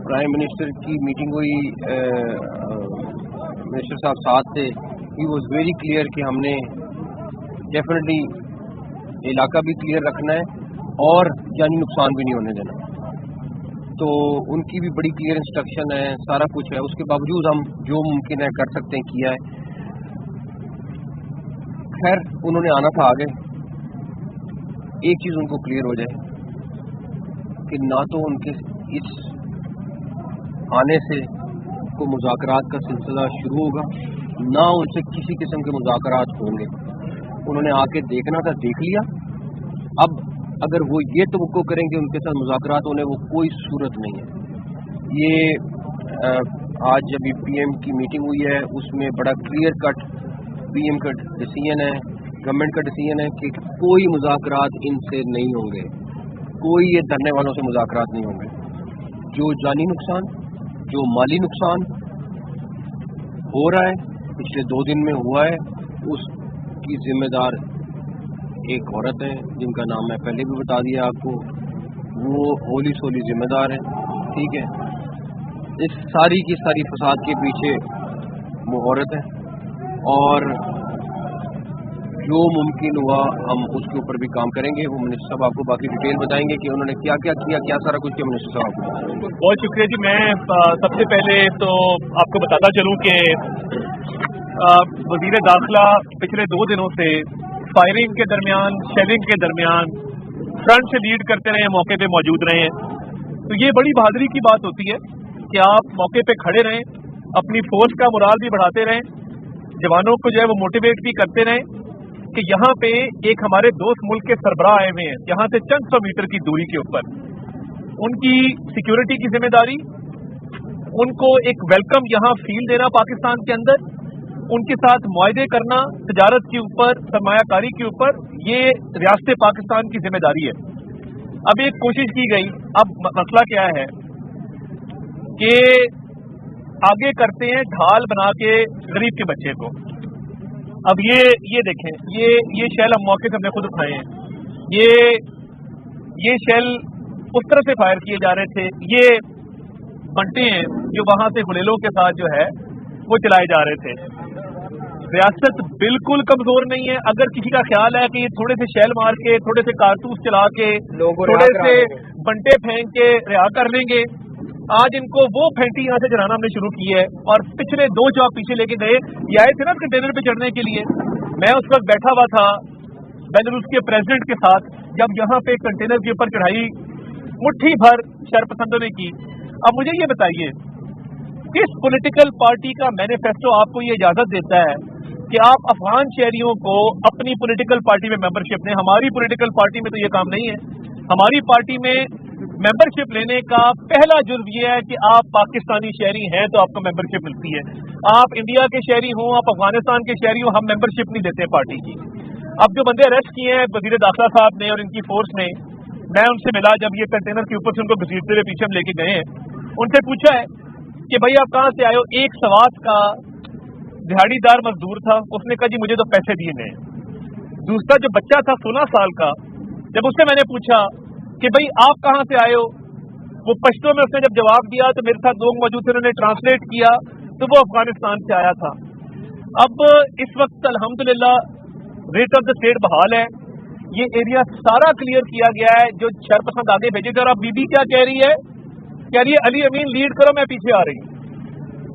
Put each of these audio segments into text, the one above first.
Prime minister की meeting हुई, minister साहब साथ थे. ही वॉज वेरी क्लियर कि हमने डेफिनेटली इलाका भी क्लियर रखना है और जानी नुकसान भी नहीं होने देना. तो उनकी भी बड़ी क्लियर इंस्ट्रक्शन है, सारा कुछ है. उसके बावजूद हम जो मुमकिन है कर सकते हैं किया है. खैर उन्होंने आना था आगे. एक चीज़ उनको क्लियर हो जाए कि ना तो उनके इस आने से को मुज़ाकरात का सिलसिला शुरू होगा, ना उनसे किसी किस्म के मुज़ाकरात होंगे. उन्होंने आके देखना था, देख लिया. अब अगर वो ये तवक्को करेंगे उनके साथ मुज़ाकरात होने, वो कोई सूरत नहीं है. ये आज जब पीएम की मीटिंग हुई है उसमें बड़ा क्लियर कट पीएम का डिसीजन है, गवर्नमेंट का डिसीजन है कि कोई मुज़ाकरात इनसे नहीं होंगे, कोई ये धरने वालों से मुज़ाकरात नहीं होंगे. जो जानी नुकसान, जो माली नुकसान हो रहा है, पिछले 2 दिन में हुआ है, उसकी जिम्मेदार एक औरत है जिनका नाम मैं पहले भी बता दिया आपको. वो होली सोली जिम्मेदार है. ठीक है, इस सारी की सारी फसाद के पीछे वो औरत है. और जो मुमकिन हुआ हम उसके ऊपर भी काम करेंगे. वो मिनिस्टर साहब आपको बाकी डिटेल बताएंगे कि उन्होंने क्या क्या किया, क्या सारा कुछ किया. मिनिस्टर साहब आपको बहुत शुक्रिया जी. मैं सबसे पहले तो आपको बताता चलूं कि वज़ीर दाखिला पिछले 2 दिनों से फायरिंग के दरमियान, शेलिंग के दरमियान फ्रंट से लीड करते रहे, मौके पे मौजूद रहे हैं. तो ये बड़ी बहादुरी की बात होती है कि आप मौके पे खड़े रहें, अपनी फोर्स का मोराल भी बढ़ाते रहें, जवानों को जो है वो मोटिवेट भी करते रहें कि यहाँ पे एक हमारे दोस्त मुल्क के सरबराह आए हुए हैं, यहाँ से चंद 100 मीटर की दूरी के ऊपर. उनकी सिक्योरिटी की जिम्मेदारी, उनको एक वेलकम यहाँ फील देना पाकिस्तान के अंदर, उनके साथ मुआहदे करना तजारत के ऊपर, सरमायाकारी के ऊपर, ये रियासत पाकिस्तान की जिम्मेदारी है. अब एक कोशिश की गई. अब मसला क्या है कि आगे करते हैं ढाल बना के गरीब के बच्चे को. अब ये देखें, ये शेल हम मौके से हमने खुद उठाए हैं. ये शेल उस तरह से फायर किए जा रहे थे. ये बंटे हैं जो वहां से गुलेलों के साथ जो है वो चलाए जा रहे थे. रियासत बिल्कुल कमजोर नहीं है. अगर किसी का ख्याल है कि ये थोड़े से शेल मार के, थोड़े से कारतूस चला के, थोड़े से बंटे फेंक के रिहा कर लेंगे, आज इनको वो फैंटी यहाँ से चलाना हमने शुरू की है. और पिछले 2 जो आप पीछे लेके गए, ये आए थे ना कंटेनर पे चढ़ने के लिए. मैं उस वक्त बैठा हुआ था बेलारूस के प्रेसिडेंट के साथ, जब यहाँ पे कंटेनर के ऊपर चढ़ाई मुट्ठी भर शरपसंदों ने की. अब मुझे ये बताइए, किस पॉलिटिकल पार्टी का मैनिफेस्टो आपको ये इजाजत देता है कि आप अफगान शहरियों को अपनी पॉलिटिकल पार्टी में मेंबरशिप दें? हमारी पॉलिटिकल पार्टी में तो ये काम नहीं है. हमारी पार्टी में मेंबरशिप लेने का पहला जुर्म ये है कि आप पाकिस्तानी शहरी हैं तो आपको मेंबरशिप मिलती है. आप इंडिया के शहरी हों, आप अफगानिस्तान के शहरी हों, हम मेंबरशिप नहीं देते पार्टी की. अब जो बंदे अरेस्ट किए हैं वज़ीर दाखिला साहब ने और इनकी फोर्स ने, मैं उनसे मिला जब ये कंटेनर के ऊपर से उनको घसीटते हुए पीछे हम लेके गए हैं. उनसे पूछा है कि भाई आप कहाँ से आए हो? एक सवात का दिहाड़ीदार मजदूर था, उसने कहा जी मुझे तो पैसे दिए गए. दूसरा जो बच्चा था 16 साल का, जब उससे मैंने पूछा कि भाई आप कहाँ से आए हो, वो पश्तो में उसने जब जवाब दिया तो मेरे साथ लोग मौजूद थे, उन्होंने ट्रांसलेट किया तो वो अफगानिस्तान से आया था. अब इस वक्त अल्हम्दुलिल्लाह रेट ऑफ द स्टेट बहाल है. ये एरिया सारा क्लियर किया गया है. जो शरपसंद आगे भेजे थे. और अब बीबी क्या कह रही है? कह रही है अली अमीन लीड करो, मैं पीछे आ रही हूँ.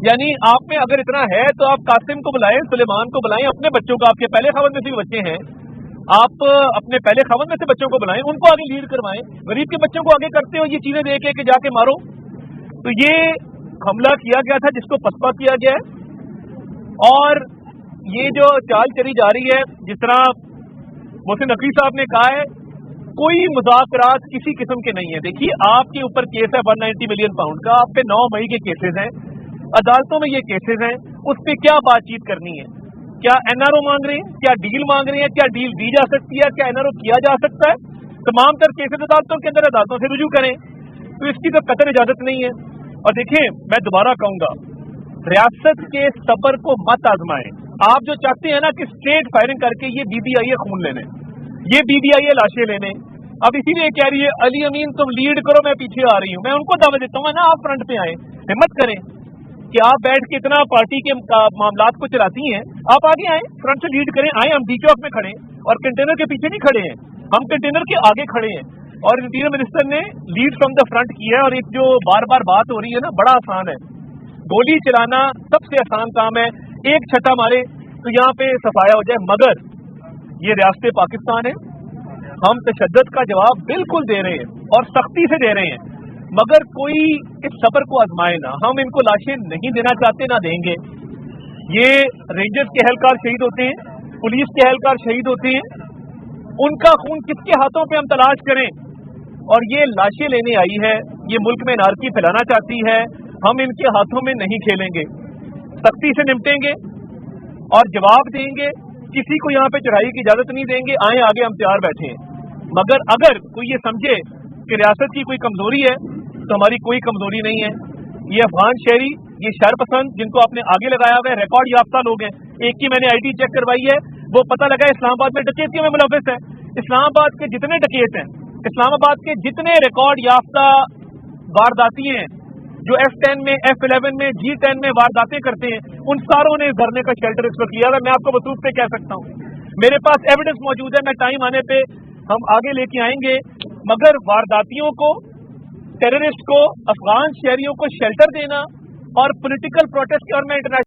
यानी आप में अगर इतना है तो आप कासिम को बुलाएं, सुलेमान को बुलाएं, अपने बच्चों को, आपके पहले खावत में से भी बच्चे हैं, आप अपने पहले खावत में से बच्चों को बुलाएं, उनको आगे लीड करवाएं. गरीब के बच्चों को आगे करते हो ये चीजें दे के जाके मारो. तो ये हमला किया गया था जिसको पसपा किया गया है. और ये जो चाल चली जा रही है, जिस तरह मोहसिन नकवी साहब ने कहा है, कोई मुज़ाकरात किसी किस्म के नहीं है. देखिए आपके ऊपर केस है 190 मिलियन पाउंड का, आप पे 9 मई के केसेस हैं, अदालतों में ये केसेस हैं. उस पर क्या बातचीत करनी है? क्या एनआरओ मांग रहे हैं? क्या डील मांग रहे हैं? क्या डील दी जा सकती है? क्या एनआरओ किया जा सकता है? तमाम तर केसेस अदालतों के अंदर अदालतों से रुजू करें. तो इसकी तो कतई इजाजत नहीं है. और देखिए मैं दोबारा कहूंगा, रियासत के सबर को मत आजमाएं. आप जो चाहते हैं ना कि स्ट्रेट फायरिंग करके ये बीबीआई खून लेने, ये बीबीआई लाशें लेने, अब इसीलिए कह रही है अली अमीन तुम लीड करो, मैं पीछे आ रही हूँ। मैं उनको दावत देता हूँ ना, आप फ्रंट पे आए, हिम्मत करें कि आप बैठ के इतना पार्टी के मामलात को चलाती हैं, आप आगे आए, फ्रंट से लीड करें। आए, हम डी चौक में खड़े हैं और कंटेनर के पीछे नहीं खड़े हैं, हम कंटेनर के आगे खड़े हैं। और इंटीरियर मिनिस्टर ने लीड फ्रॉम द फ्रंट किया है। और एक जो बार बार बात हो रही है ना, बड़ा आसान है, गोली चलाना सबसे आसान काम है, एक छट्टा मारे तो यहाँ पे सफाया हो जाए। मगर ये रियासत पाकिस्तान है, हम तशद्दुद का जवाब बिल्कुल दे रहे हैं और सख्ती से दे रहे हैं, मगर कोई इस सब्र को आजमाए ना। हम इनको लाशें नहीं देना चाहते, ना देंगे। ये रेंजर्स के एहलकार शहीद होते हैं, पुलिस के एहलकार शहीद होते हैं, उनका खून किसके हाथों पे हम तलाश करें? और ये लाशें लेने आई है, ये मुल्क में नारकी फैलाना चाहती है, हम इनके हाथों में नहीं खेलेंगे, सख्ती से निपटेंगे और जवाब देंगे। किसी को यहाँ पे चढ़ाई की इजाजत नहीं देंगे। आए आगे, हम तैयार बैठे हैं। मगर अगर कोई ये समझे कि रियासत की कोई कमजोरी है, तो हमारी कोई कमजोरी नहीं है। ये अफगान शहरी, ये शर पसंद जिनको आपने आगे लगाया हुआ है, रिकॉर्ड याफ्ता लोग हैं। एक की मैंने आईडी चेक करवाई है, वो पता लगा इस्लामाबाद में डकैतियों में मुलव्वस है। इस्लामाबाद के जितने डकैत हैं, इस्लामाबाद के जितने रिकॉर्ड याफ्ता वारदाती हैं, जो F10 में, F11 में, G10 में वारदातें करते हैं, उन सारों ने धरने का शेल्टर इस वक्त लिया है। मैं आपको वसूख से कह सकता हूँ, मेरे पास एविडेंस मौजूद है। मैं टाइम आने पे हम आगे लेके आएंगे। मगर वारदातियों को, टेररिस्ट को, अफगान शहरियों को शेल्टर देना और पॉलिटिकल प्रोटेस्ट, और मैं इंटरनेशनल